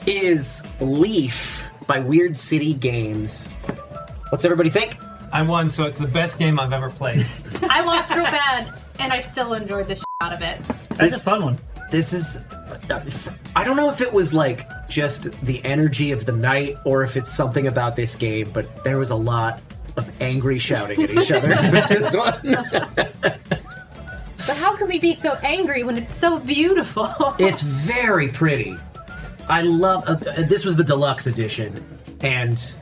is Leaf by Weird City Games. What's everybody think? I won, so it's the best game I've ever played. I lost real bad, and I still enjoyed the shit out of it. That's a fun one. This is... I don't know if it was like just the energy of the night or if it's something about this game, but there was a lot of angry shouting at each other in this one. But how can we be so angry when it's so beautiful? It's very pretty. I love... this was the deluxe edition, and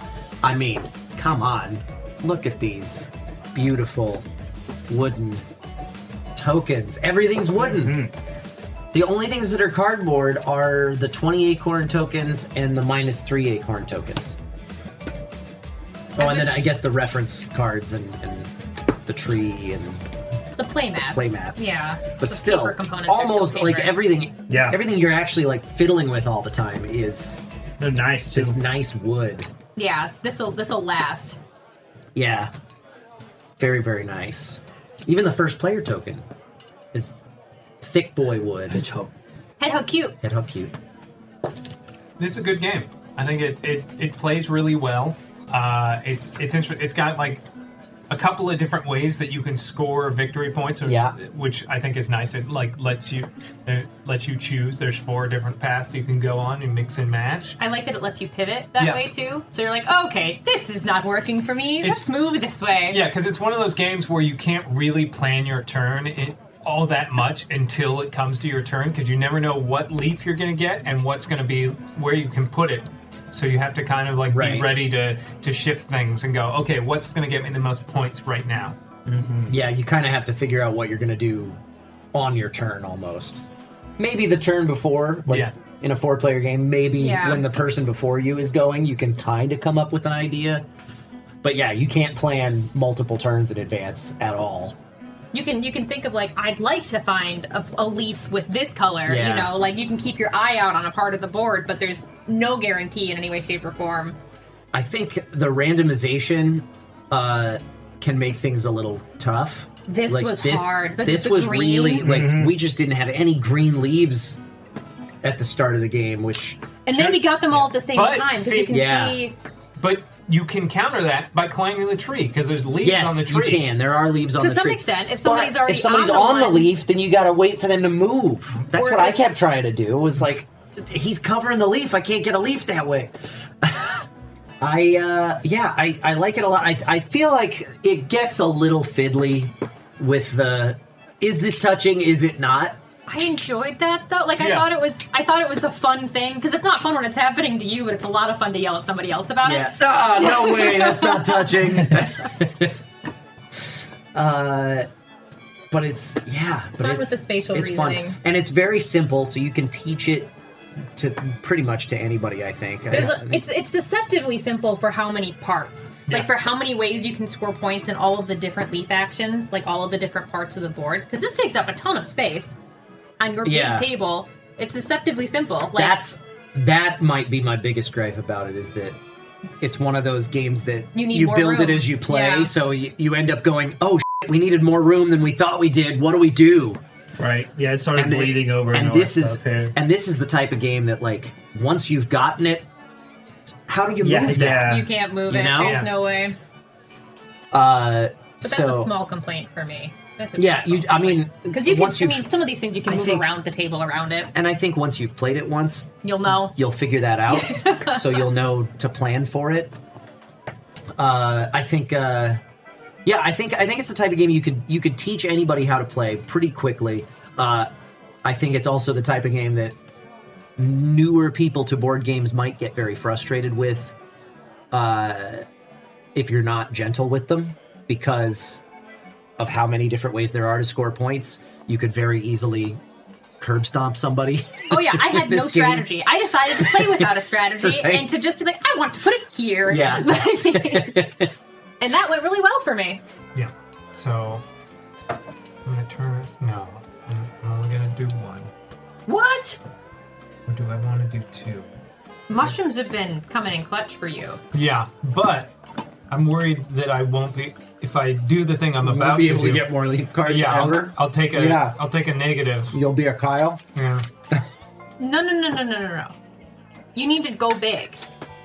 I mean, come on. Look at these beautiful wooden tokens. Everything's wooden. Mm-hmm. The only things that are cardboard are the 20 acorn tokens and the -3 acorn tokens. Oh, and then I guess the reference cards and the tree and the playmats. Playmats. Yeah. But the still, paper components almost are still like favorite. everything. Yeah. Everything you're actually like fiddling with all the time is They're nice too. this nice wood. Yeah, this'll last. Yeah. Very, very nice. Even the first player token is thick boy wood. Hedgehog. Head how cute. And how cute. This is a good game. I think it plays really well. It's interesting. It's got like a couple of different ways that you can score victory points, which I think is nice. It like lets you choose. There's 4 different paths you can go on and mix and match. I like that it lets you pivot that way too. So you're like, okay, this is not working for me. Let's move this way. Yeah, because it's one of those games where you can't really plan your turn all that much until it comes to your turn, because you never know what leaf you're going to get and what's going to be where you can put it. So you have to kind of like be ready to shift things and go, okay, what's going to get me the most points right now? Mm-hmm. Yeah, you kind of have to figure out what you're going to do on your turn almost. Maybe the turn before, like in a 4-player game, maybe when the person before you is going, you can kind of come up with an idea. But yeah, you can't plan multiple turns in advance at all. You can think of like, I'd like to find a leaf with this color, you know, like you can keep your eye out on a part of the board, but there's no guarantee in any way, shape, or form. I think the randomization can make things a little tough. This was hard. This was green. Really, like, we just didn't have any green leaves at the start of the game, which... And then we got them all at the same time, so you can see... But you can counter that by climbing the tree, because there's leaves on the tree. Yes, you can. There are leaves on the tree. To some extent, if somebody's already if somebody's on the leaf, then you gotta wait for them to move. That's what I kept trying to do. It was like, he's covering the leaf. I can't get a leaf that way. I like it a lot. I feel like it gets a little fiddly with the, is this touching, is it not? I enjoyed that though. Like I thought it was a fun thing, because it's not fun when it's happening to you, but it's a lot of fun to yell at somebody else about it. Oh, no way, that's not touching. But it's fun with the spatial reasoning. Fun. And it's very simple, so you can teach it to pretty much to anybody, I think. It's deceptively simple for how many parts. Like for how many ways you can score points in all of the different leaf actions, like all of the different parts of the board. Because this takes up a ton of space on your big table. It's deceptively simple. Like, that might be my biggest gripe about it, is that it's one of those games that you build room. it as you play, so you end up going, oh shit, we needed more room than we thought we did. What do we do? Right. Yeah, it started bleeding over. And this is the type of game that, like, once you've gotten it, how do you move that? You can't move it. There's no way. But that's a small complaint for me. Because some of these things you can move around the table around it. And I think once you've played it once, you'll know. You'll figure that out, so you'll know to plan for it. I think it's the type of game you could teach anybody how to play pretty quickly. I think it's also the type of game that newer people to board games might get very frustrated with if you're not gentle with them, because of how many different ways there are to score points. You could very easily curb stomp somebody. Oh yeah, I had no strategy. I decided to play without a strategy and to just be like, I want to put it here. Yeah. And that went really well for me. Yeah. So I'm gonna turn. No, I'm only gonna do one. What? Or do I want to do 2? Mushrooms have been coming in clutch for you. Yeah, but I'm worried that I won't be. If I do the thing I'm about to do, be able to get more leaf cards ever. I'll take a negative. You'll be a Kyle. Yeah. No. You need to go big.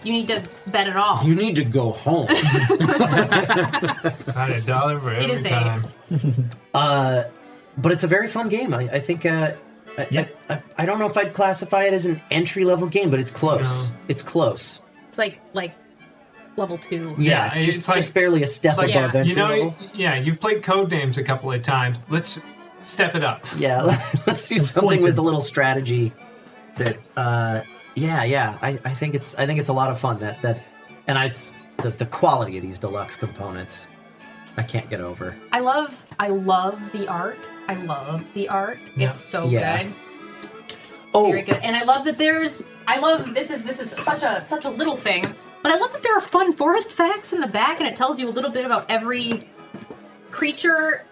You need to bet it all. You need to go home. Not $1 for every is time. But it's a very fun game. I think. I don't know if I'd classify it as an entry-level game, but it's close. No. It's close. It's like level 2. Yeah, it's just like- barely a step Like, above entry level. you've played code names a couple of times. Let's step it up. Yeah, let's do Some something pointed. with a little strategy. That, I think it's a lot of fun. The quality of these deluxe components, I can't get over. I love the art. I love the art. Yeah. It's so Yeah. good. Oh, Very good. And I love that this is such a little thing, but I love that there are fun forest facts in the back, and it tells you a little bit about every creature,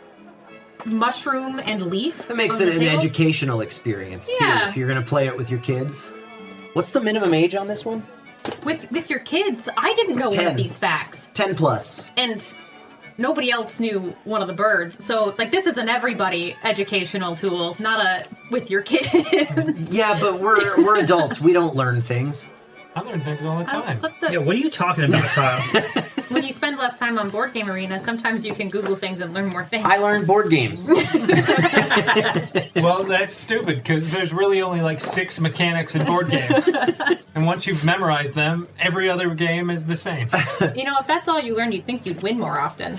mushroom, and leaf. it makes on it the an table. educational experience too. Yeah. If you're gonna play it with your kids. What's the minimum age on this one? With your kids. I didn't know one 10. of these facts, 10 plus. and nobody else knew one of the birds. So like, this is an everybody educational tool, not a with your kids. Yeah, but we're adults. We don't learn things. I learn things all the time. Yeah, what are you talking about, Kyle? When you spend less time on Board Game Arena, sometimes you can Google things and learn more things. I learned board games. Well, that's stupid because there's really only like 6 mechanics in board games, and once you've memorized them, every other game is the same. You know, if that's all you learned, you'd think you'd win more often.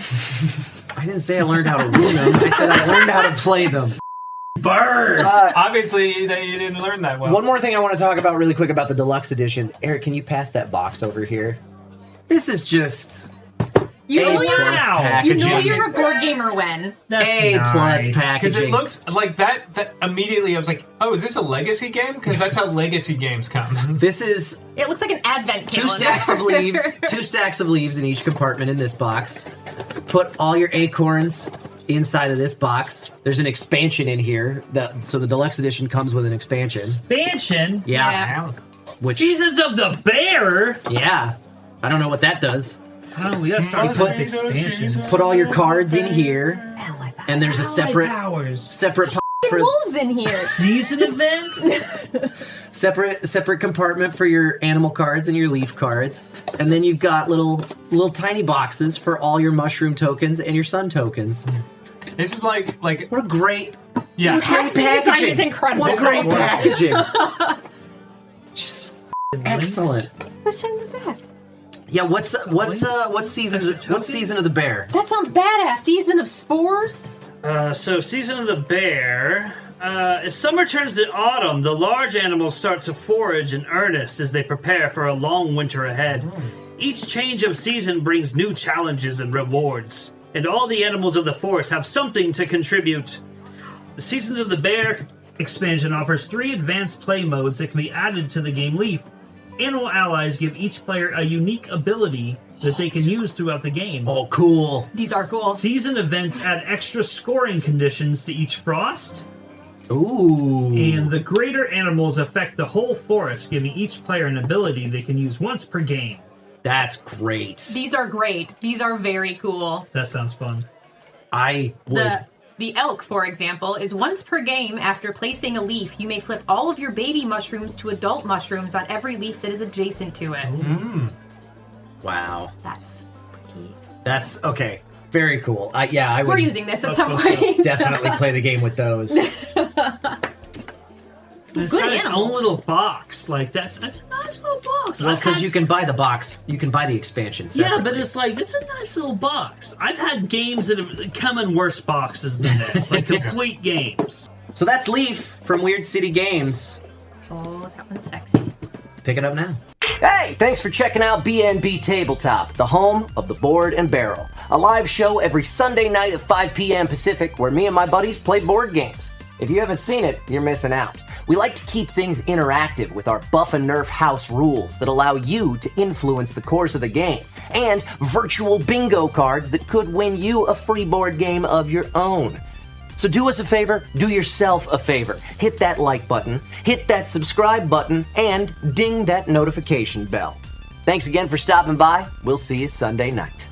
I didn't say I learned how to ruin them. I said I learned how to play them. Burn! Obviously, you didn't learn that well. One more thing I want to talk about really quick about the deluxe edition. Eric, can you pass that box over here? This is just You know, A+ you're, packaging. you know you're a board gamer when. That's A+ nice. Because packaging. it looks like that immediately I was like, oh, is this a legacy game? Because that's how legacy games come. This is It looks like an advent two calendar. stacks of leaves. 2 stacks of leaves in each compartment in this box. Put all your acorns inside of this box. There's an expansion in here. So the deluxe edition comes with an expansion. Expansion? Yeah. Yeah. Which Seasons of the Bear? yeah. I don't know what that does. Oh, we gotta start Must with be the expansions. season. Put all your cards in here, and there's a Ally separate powers. for Wolves in here. Season events? separate compartment for your animal cards and your leaf cards, and then you've got little tiny boxes for all your mushroom tokens and your sun tokens. This is like What a great yeah. great Packaging design packaging! is incredible. What great Wow. packaging! Just excellent. What's in the back? Yeah, what season of the bear? That sounds badass. Season of spores. So Season of the Bear. As summer turns to autumn, the large animals start to forage in earnest as they prepare for a long winter ahead. Each change of season brings new challenges and rewards, and all the animals of the forest have something to contribute. The Seasons of the Bear expansion offers 3 advanced play modes that can be added to the game Leaf. Animal allies give each player a unique ability that they can use throughout the game. Oh, cool. These are cool. Season events add extra scoring conditions to each frost, Ooh. and the greater animals affect the whole forest, giving each player an ability they can use once per game. That's great. These are great. These are very cool. That sounds fun. I would. The elk, for example, is once per game. After placing a leaf, you may flip all of your baby mushrooms to adult mushrooms on every leaf that is adjacent to it. Wow. That's pretty. That's okay. Very cool. I would We're using this at That's some cool. point. definitely play the game with those. And it's Good got its own animals. little box. Like that's a nice little box. Well, I've because had- you can buy the box. You can buy the expansion Yeah, separately. but it's like, it's a nice little box. I've had games that have come in worse boxes than this, like complete games. So that's Leaf from Weird City Games. Oh, that one's sexy. Pick it up now. Hey, thanks for checking out BNB Tabletop, the home of the Board and Barrel. A live show every Sunday night at 5 p.m. Pacific where me and my buddies play board games. If you haven't seen it, you're missing out. We like to keep things interactive with our Buff and Nerf house rules that allow you to influence the course of the game, and virtual bingo cards that could win you a free board game of your own. So do us a favor, do yourself a favor. Hit that like button, hit that subscribe button, and ding that notification bell. Thanks again for stopping by. We'll see you Sunday night.